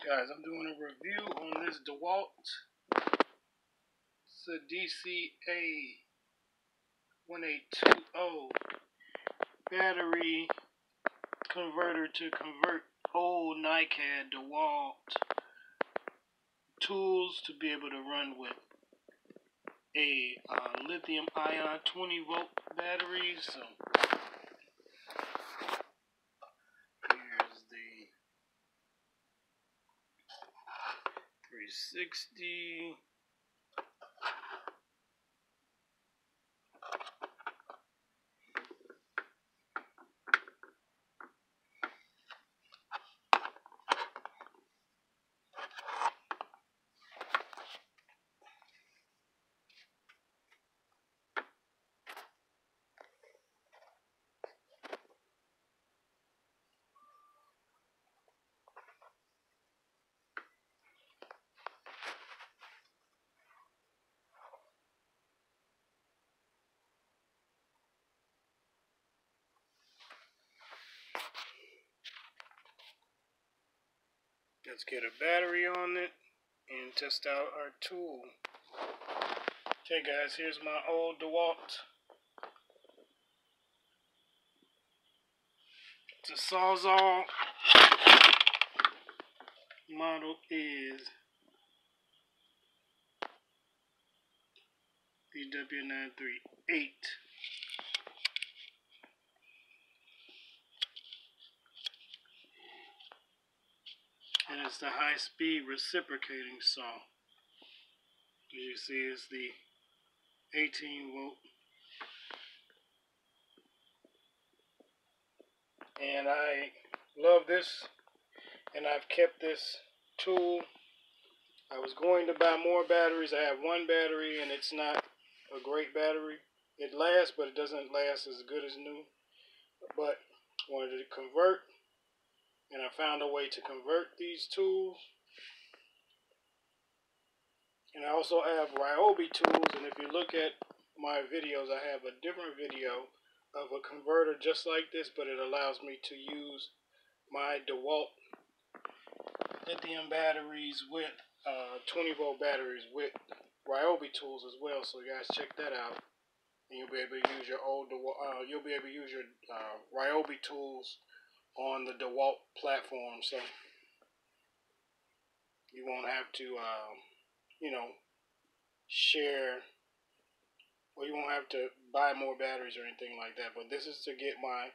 Guys, I'm doing a review on this Dewalt. It's a DCA1820 battery converter to convert old NiCad Dewalt tools to be able to run with a lithium ion 20-volt battery. So here's the 360. Let's get a battery on it and test out our tool. Okay guys, here's my old Dewalt. It's a Sawzall. Model is BW938. And it's the high-speed reciprocating saw. As you see, it's the 18-volt. And I love this, and I've kept this tool. I was going to buy more batteries. I have one battery, and it's not a great battery. It lasts, but it doesn't last as good as new. But I wanted to convert, and I found a way to convert these tools. And I also have Ryobi tools, and if you look at my videos, I have a different video of a converter just like this, but it allows me to use my Dewalt lithium batteries with 20-volt batteries with Ryobi tools as well. So you guys check that out, and you'll be able to use your Ryobi tools on the Dewalt platform. So you won't have to share, or you won't have to buy more batteries or anything like that. But this is to get my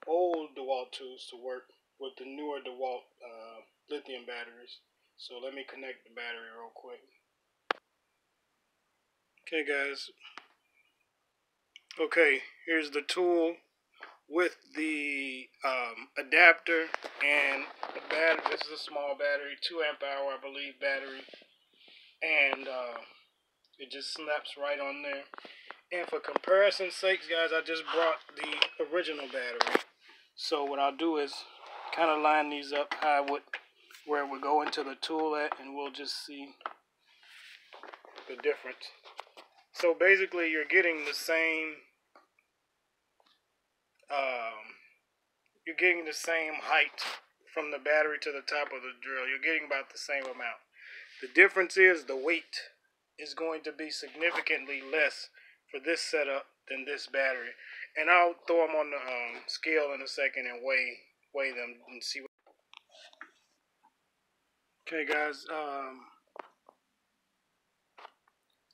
old Dewalt tools to work with the newer Dewalt lithium batteries. So let me connect the battery real quick. Okay guys, here's the tool with the adapter and the battery. This is a small battery, 2 amp hour I believe battery, and it just snaps right on there. And for comparison's sakes, guys, I just brought the original battery. So what I'll do is kind of line these up high with where it would go into the tool at, and we'll just see the difference. So basically, you're getting the same. You're getting the same height from the battery to the top of the drill. You're getting about the same amount. The difference is the weight is going to be significantly less for this setup than this battery. And I'll throw them on the scale in a second and weigh them and see what. Okay guys, I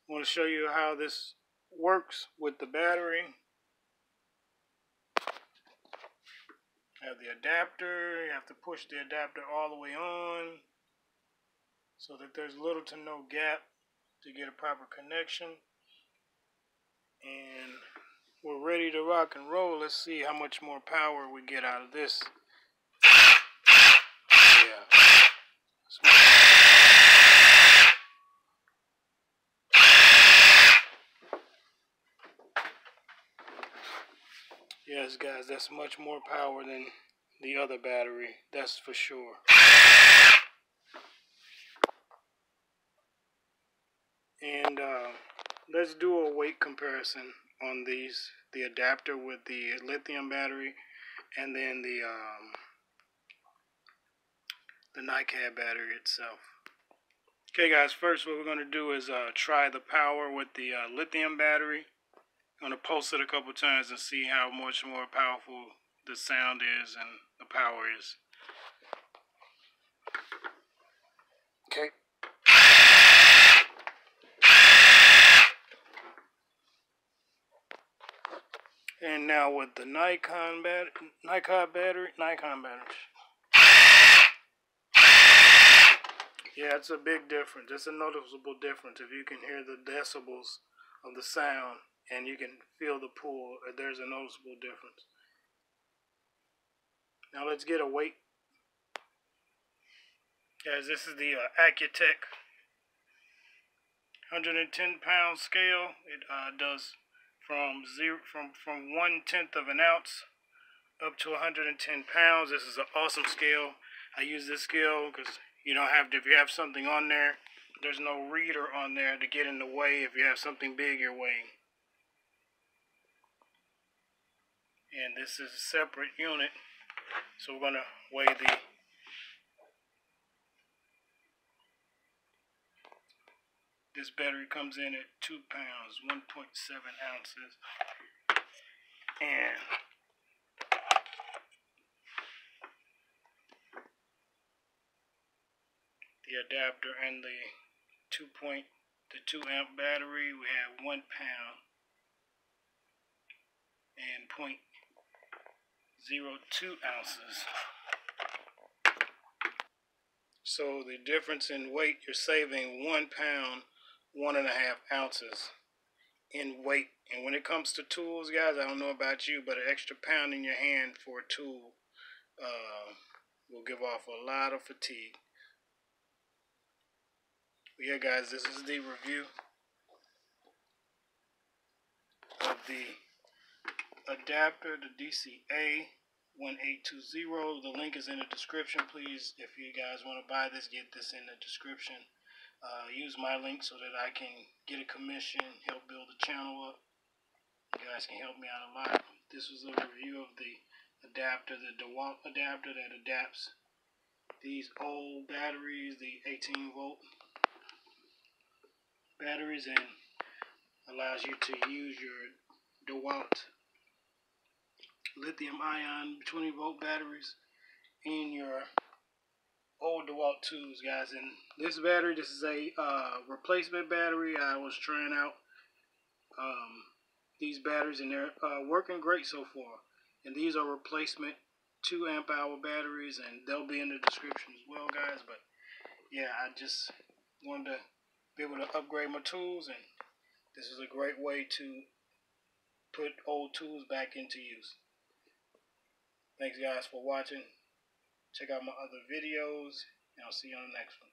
want to show you how this works with the battery. You have the adapter. You have to push the adapter all the way on so that there's little to no gap to get a proper connection. And we're ready to rock and roll. Let's see how much more power we get out of this. Yeah. Yes, guys, that's much more power than the other battery. That's for sure. And let's do a weight comparison on these. The adapter with the lithium battery, and then the NiCad battery itself. Okay guys, first what we're going to do is try the power with the lithium battery. I'm going to pulse it a couple times and see how much more powerful the sound is and the power is. Okay. And now with the Nikon battery. Yeah, it's a big difference. It's a noticeable difference if you can hear the decibels of the sound and you can feel the pull. There's a noticeable difference. Now let's get a weight. Guys, this is the Accutech 110-pound scale. It does from 1/10 of an ounce up to 110 pounds. This is an awesome scale. I use this scale because you don't have to, if you have something on there, there's no reader on there to get in the way if you have something big you're weighing. And this is a separate unit, so we're going to weigh this battery comes in at 2 pounds, 1.7 ounces. And the adapter and the 2 amp battery, we have 1 pound and 0.02 ounces. So the difference in weight, you're saving 1 pound, 1.5 ounces in weight. And when it comes to tools, guys, I don't know about you, but an extra pound in your hand for a tool will give off a lot of fatigue. But yeah, guys, this is the review of the adapter, the DCA 1820. The link is in the description. Please, if you guys want to buy this, get this in the description. Use my link so that I can get a commission, help build the channel up. You guys can help me out a lot. This was a review of the adapter, the Dewalt adapter that adapts these old batteries, the 18-volt batteries, and allows you to use your Dewalt lithium-ion 20-volt batteries in your old Dewalt tubes, guys. And this battery, this is a replacement battery. I was trying out these batteries, and they're working great so far. And these are replacement 2 amp hour batteries, and they'll be in the description as well, guys. But yeah, I just wanted to be able to upgrade my tools, and this is a great way to put old tools back into use. Thanks guys for watching. Check out my other videos, and I'll see you on the next one.